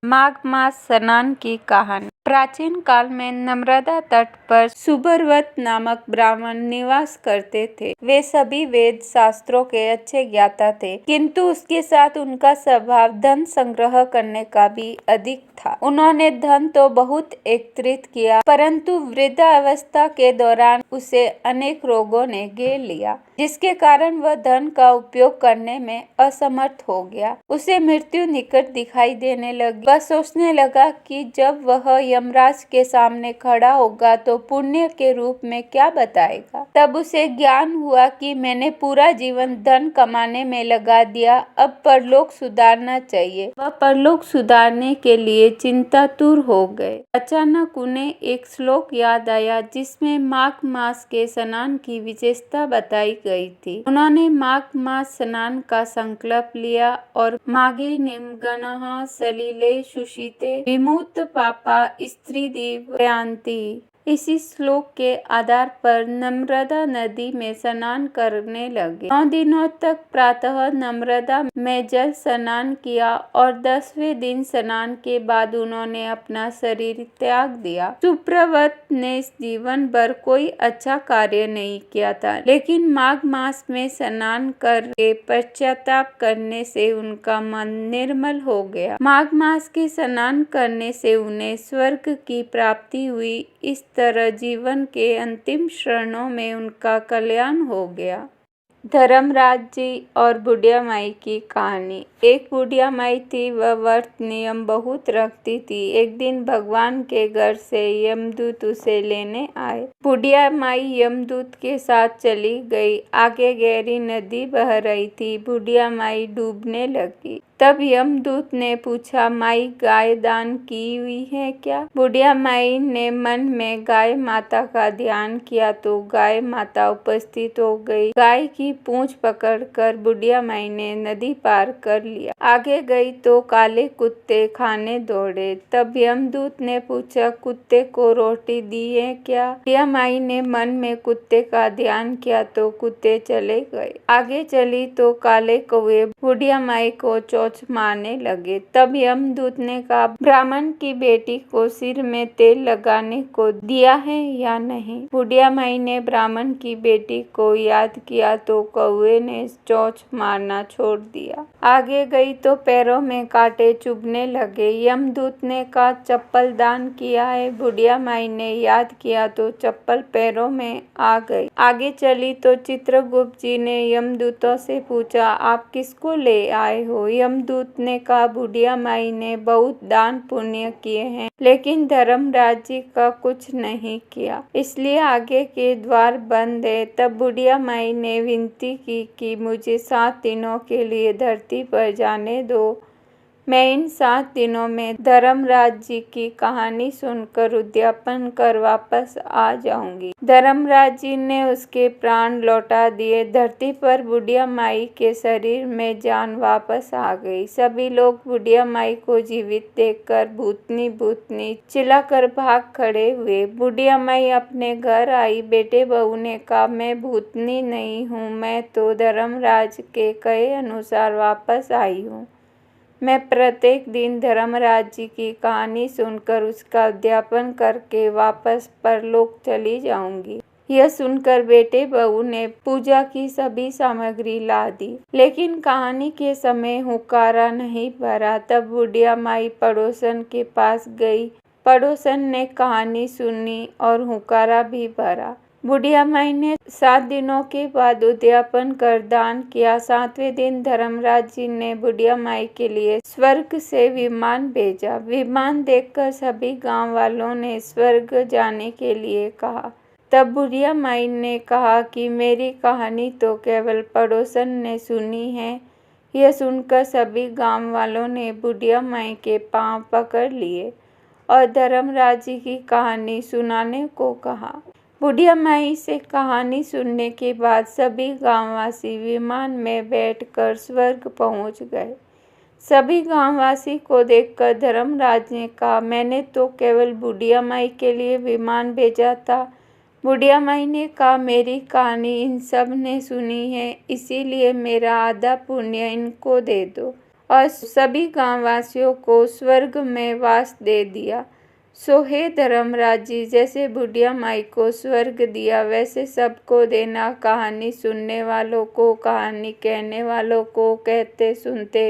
माघ मास स्नान की कहानी। प्राचीन काल में नर्मदा तट पर सुब्रत नामक ब्राह्मण निवास करते थे। वे सभी वेद शास्त्रों के अच्छे ज्ञाता थे, किंतु उसके साथ उनका स्वभाव धन संग्रह करने का भी अधिक था। उन्होंने धन तो बहुत एकत्रित किया, परंतु वृद्धावस्था के दौरान उसे अनेक रोगों ने घेर लिया, जिसके कारण वह धन का उपयोग करने में असमर्थ हो गया। उसे मृत्यु निकट दिखाई देने लगी। वह सोचने लगा कि जब वह यमराज के सामने खड़ा होगा तो पुण्य के रूप में क्या बताएगा। तब उसे ज्ञान हुआ कि मैंने पूरा जीवन धन कमाने में लगा दिया, अब परलोक सुधारना चाहिए। वह परलोक सुधारने के लिए चिंतातुर हो गए। अचानक उन्हें एक श्लोक याद आया, जिसमें माघ मास के स्नान की विशेषता बताई गई थी। उन्होंने माघ मास स्नान का संकल्प लिया और माघे निमग्नाः सलिले शुचिते विमुक्त पापा स्त्रीदिव यान्ति। इसी श्लोक के आधार पर नर्मदा नदी में स्नान करने लगे। 9 दिनों तक प्रातः नर्मदा में जल स्नान किया और 10वें दिन स्नान के बाद उन्होंने अपना शरीर त्याग दिया। सुब्रत ने जीवन भर कोई अच्छा कार्य नहीं किया था, लेकिन माघ मास में स्नान करके पश्चाताप करने से उनका मन निर्मल हो गया। माघ मास के स्नान करने से उन्हें स्वर्ग की प्राप्ति हुई। इस तरह जीवन के अंतिम क्षणों में उनका कल्याण हो गया। धर्मराज जी और बुढ़िया माई की कहानी। एक बुढ़िया माई थी, वह व्रत नियम बहुत रखती थी। एक दिन भगवान के घर से यमदूत उसे लेने आए। बुढ़िया माई यमदूत के साथ चली गई। आगे गहरी नदी बह रही थी। बुढ़िया माई डूबने लगी। तब यमदूत ने पूछा, माई गाय दान की हुई है क्या? बुढ़िया माई ने मन में गाय माता का ध्यान किया तो गाय माता उपस्थित हो गई। गाय की पूंछ पकड़कर बुढ़िया माई ने नदी पार कर लिया। आगे गई तो काले कुत्ते खाने दौड़े। तब यमदूत ने पूछा, कुत्ते को रोटी दी है क्या? बुढ़िया माई ने मन में कुत्ते का ध्यान किया तो कुत्ते चले गए। आगे चली तो काले कौवे बुढ़िया माई को चोंच मारने लगे। तब यमदूत ने कहा, ब्राह्मण की बेटी को सिर में तेल लगाने को दिया है या नहीं? बुढ़िया माई ने ब्राह्मण की बेटी को याद किया तो कौवे ने चोंच मारना छोड़ दिया। आगे गई तो पैरों में कांटे चुभने लगे। यमदूत ने कहा, चप्पल दान किया है? बुढ़िया माई ने याद किया तो चप्पल पैरों में आ गई। आगे चली तो चित्रगुप्त जी ने यमदूतों से पूछा, आप किसको ले आए हो? यमदूत ने कहा, बुढ़िया माई ने बहुत दान पुण्य किए हैं, लेकिन धर्मराज जी का कुछ नहीं किया, इसलिए आगे के द्वार बंद है। तब बुढ़िया माई ने विनती की कि मुझे 7 दिनों के लिए धरती पर जाने दो। मैं इन 7 दिनों में धर्मराज जी की कहानी सुनकर उद्यापन कर वापस आ जाऊंगी। धर्मराज जी ने उसके प्राण लौटा दिए। धरती पर बुढ़िया माई के शरीर में जान वापस आ गई। सभी लोग बुढ़िया माई को जीवित देखकर भूतनी भूतनी चिल्लाकर भाग खड़े हुए। बुढ़िया माई अपने घर आई। बेटे बहू ने कहा, मैं भूतनी नहीं हूँ, मैं तो धर्मराज के कहे अनुसार वापस आई हूँ। मैं प्रत्येक दिन धर्मराज जी की कहानी सुनकर उसका उद्यापन करके वापस परलोक चली जाऊंगी। यह सुनकर बेटे बहू ने पूजा की सभी सामग्री ला दी, लेकिन कहानी के समय हुक्कारा नहीं भरा। तब बुढ़िया माई पड़ोसन के पास गई। पड़ोसन ने कहानी सुनी और हुक्कारा भी भरा। बुढ़िया माई ने 7 दिनों के बाद उद्यापन कर दान किया। 7वें दिन धर्मराज जी ने बुढ़िया माई के लिए स्वर्ग से विमान भेजा। विमान देखकर सभी गांव वालों ने स्वर्ग जाने के लिए कहा। तब बुढ़िया माई ने कहा कि मेरी कहानी तो केवल पड़ोसन ने सुनी है। यह सुनकर सभी गांव वालों ने बुढ़िया माई के पांव पकड़ लिए और धर्मराज जी की कहानी सुनाने को कहा। बुढ़िया माई से कहानी सुनने के बाद सभी गांववासी विमान में बैठकर स्वर्ग पहुंच गए। सभी गांववासी को देखकर धर्मराज ने कहा, मैंने तो केवल बुढ़िया माई के लिए विमान भेजा था। बुढ़िया माई ने कहा, मेरी कहानी इन सब ने सुनी है, इसीलिए मेरा आधा पुण्य इनको दे दो। और सभी गांववासियों को स्वर्ग में वास दे दिया। सो हे धर्मराज जी, जैसे बुढ़िया माई को स्वर्ग दिया वैसे सबको देना, कहानी सुनने वालों को, कहानी कहने वालों को, कहते सुनते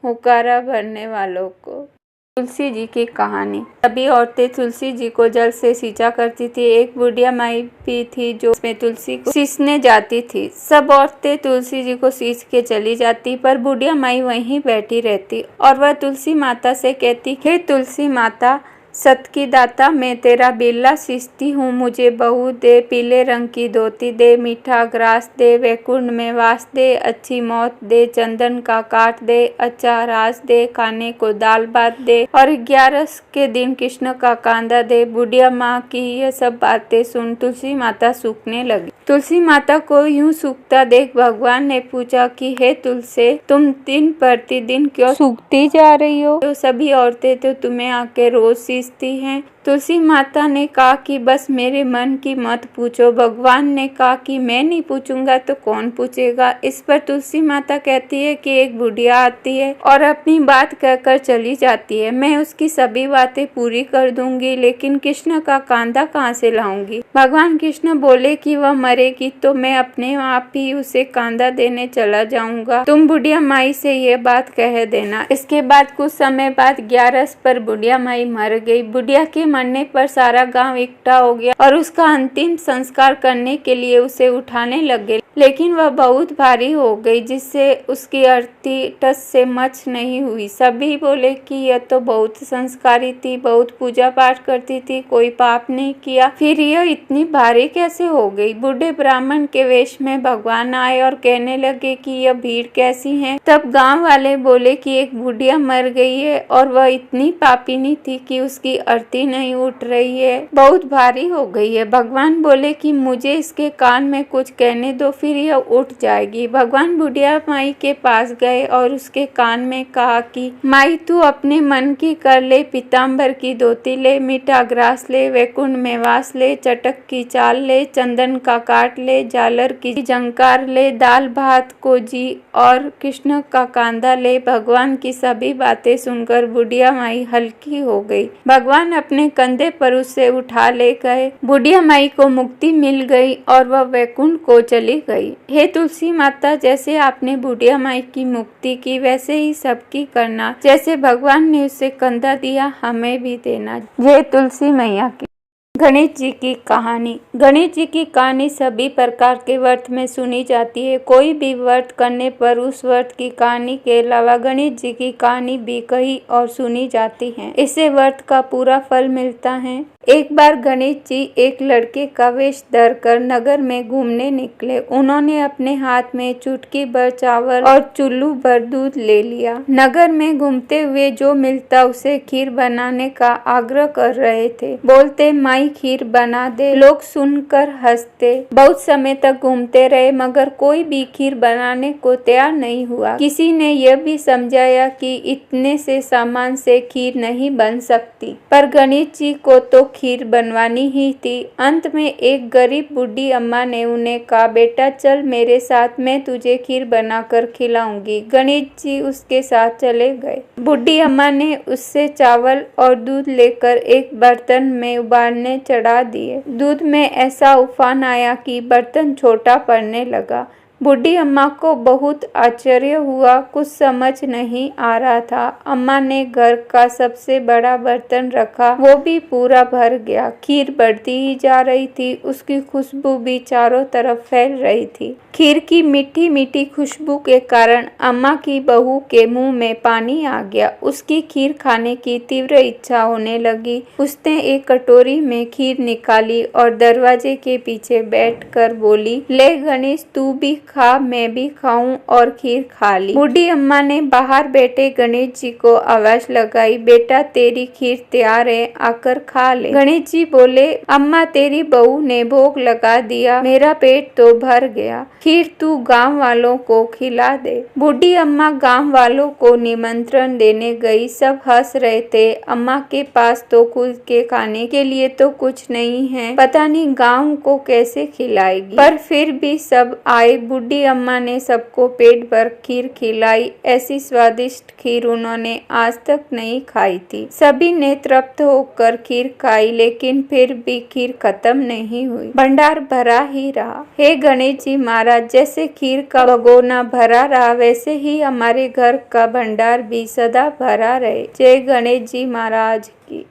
हुक्कारा भरने वालों को। तुलसी जी की कहानी। सभी औरतें तुलसी जी को जल से सींचा करती थी। एक बुढ़िया माई भी थी जो उसमें तुलसी को सींचने जाती थी। सब औरतें तुलसी जी को सींच के चली जाती, पर बुढ़िया माई वहीं बैठी रहती और वह तुलसी माता से कहती, हे तुलसी माता, सत की दाता, मैं तेरा बिल्ला सींचती हूँ, मुझे बहू दे, पीले रंग की धोती दे, मीठा ग्रास दे, वैकुंठ में वास दे, अच्छी मौत दे, चंदन का काट दे, अच्छा रास दे, खाने को दाल भात दे और 11 के दिन कृष्ण का कांदा दे। बुढ़िया माँ की यह सब बातें सुन तुलसी माता सूखने लगी। तुलसी माता को यूं सूखता देख भगवान ने पूछा कि हे तुलसी, तुम दिन प्रतिदिन क्यों सूखती जा रही हो? तो सभी औरतें तो तुम्हें आके रोज सींचती हैं। तुलसी माता ने कहा कि बस मेरे मन की मत पूछो। भगवान ने कहा कि मैं नहीं पूछूंगा तो कौन पूछेगा? इस पर तुलसी माता कहती है कि एक बुढ़िया आती है और अपनी बात कहकर चली जाती है। मैं उसकी सभी बातें पूरी कर दूंगी, लेकिन कृष्ण का कांदा कहाँ से लाऊंगी? भगवान कृष्ण बोले कि वह मरेगी तो मैं अपने आप ही उसे कांदा देने चला जाऊंगा। तुम बुढ़िया माई से ये बात कह देना। इसके बाद कुछ समय बाद 11 पर बुढ़िया माई मर गई। बुढ़िया के मरने पर सारा गांव इकट्ठा हो गया और उसका अंतिम संस्कार करने के लिए उसे उठाने लगे, लेकिन वह बहुत भारी हो गई जिससे उसकी अर्थी टस से मच नहीं हुई। सभी बोले कि यह तो बहुत संस्कारी थी, बहुत पूजा पाठ करती थी, कोई पाप नहीं किया, फिर यह इतनी भारी कैसे हो गई? बूढ़े ब्राह्मण के वेश में भगवान आए और कहने लगे कि यह भीड़ कैसी है? तब गांव वाले बोले कि एक बुढ़िया मर गई है और वह इतनी पापिनी थी कि उसकी अर्थी नहीं उठ रही है, बहुत भारी हो गई है। भगवान बोले कि मुझे इसके कान में कुछ कहने दो, फिर यह उठ जाएगी। भगवान बुढ़िया माई के पास गए और उसके कान में कहा कि माई, तू अपने मन की कर ले, पीताम्बर की धोती ले, मीठा ग्रास ले, वैकुंठ में वास ले, चटक की चाल ले, चंदन का काट ले, झालर की झंकार ले, दाल भात को जी और कृष्ण का कांदा ले। भगवान की सभी बातें सुनकर बुढ़िया माई हल्की हो गई। भगवान अपने कंधे पर उसे उठा ले गए। बुढ़िया माई को मुक्ति मिल गई और वह वैकुंठ को चली गई। हे तुलसी माता, जैसे आपने बुढ़िया माई की मुक्ति की वैसे ही सबकी करना। जैसे भगवान ने उसे कंधा दिया, हमें भी देना। जय तुलसी मैया की। गणेश जी की कहानी। गणेश जी की कहानी सभी प्रकार के व्रत में सुनी जाती है। कोई भी व्रत करने पर उस व्रत की कहानी के अलावा गणेश जी की कहानी भी कही और सुनी जाती है। इससे व्रत का पूरा फल मिलता है। एक बार गणेश जी एक लड़के का वेश धरकर नगर में घूमने निकले। उन्होंने अपने हाथ में चुटकी भर चावल और चुल्लू भर दूध ले लिया। नगर में घूमते हुए जो मिलता उसे खीर बनाने का आग्रह कर रहे थे। बोलते, माई खीर बना दे। लोग सुनकर हंसते। बहुत समय तक घूमते रहे मगर कोई भी खीर बनाने को तैयार नहीं हुआ। किसी ने यह भी समझाया कि इतने से सामान से खीर नहीं बन सकती, पर गणेश जी को तो खीर बनवानी ही थी। अंत में एक गरीब बूढ़ी अम्मा ने उन्हें कहा, बेटा चल मेरे साथ, मैं तुझे खीर बनाकर खिलाऊंगी। गणेश जी उसके साथ चले गए। बूढ़ी अम्मा ने उससे चावल और दूध लेकर एक बर्तन में उबालने चढ़ा दिए। दूध में ऐसा उफान आया कि बर्तन छोटा पड़ने लगा। बूढ़ी अम्मा को बहुत आश्चर्य हुआ, कुछ समझ नहीं आ रहा था। अम्मा ने घर का सबसे बड़ा बर्तन रखा, वो भी पूरा भर गया। खीर बढ़ती ही जा रही थी, उसकी खुशबू भी चारों तरफ फैल रही थी। खीर की मीठी मीठी खुशबू के कारण अम्मा की बहू के मुंह में पानी आ गया। उसकी खीर खाने की तीव्र इच्छा होने लगी। उसने एक कटोरी में खीर निकाली और दरवाजे के पीछे बैठकर बोली, ले गणेश, तू भी खा, मैं भी खाऊं, और खीर खा ली। बूढ़ी अम्मा ने बाहर बैठे गणेश जी को आवाज लगाई, बेटा तेरी खीर तैयार है, आकर खा ले। गणेश जी बोले, अम्मा तेरी बहू ने भोग लगा दिया, मेरा पेट तो भर गया, खीर तू गांव वालों को खिला दे। बूढ़ी अम्मा गांव वालों को निमंत्रण देने गई। सब हंस रहे थे। अम्मा के पास तो खुद के खाने के लिए तो कुछ नहीं है, पता नहीं गांव को कैसे खिलाएगी, पर फिर भी सब आए। बुढ़ी अम्मा ने सबको पेट भर खीर खिलाई। ऐसी स्वादिष्ट खीर उन्होंने आज तक नहीं खाई थी। सभी ने तृप्त होकर खीर खाई, लेकिन फिर भी खीर खत्म नहीं हुई, भंडार भरा ही रहा। हे गणेश जी महाराज, जैसे खीर का भगोना भरा रहा, वैसे ही हमारे घर का भंडार भी सदा भरा रहे। जय गणेश जी महाराज की।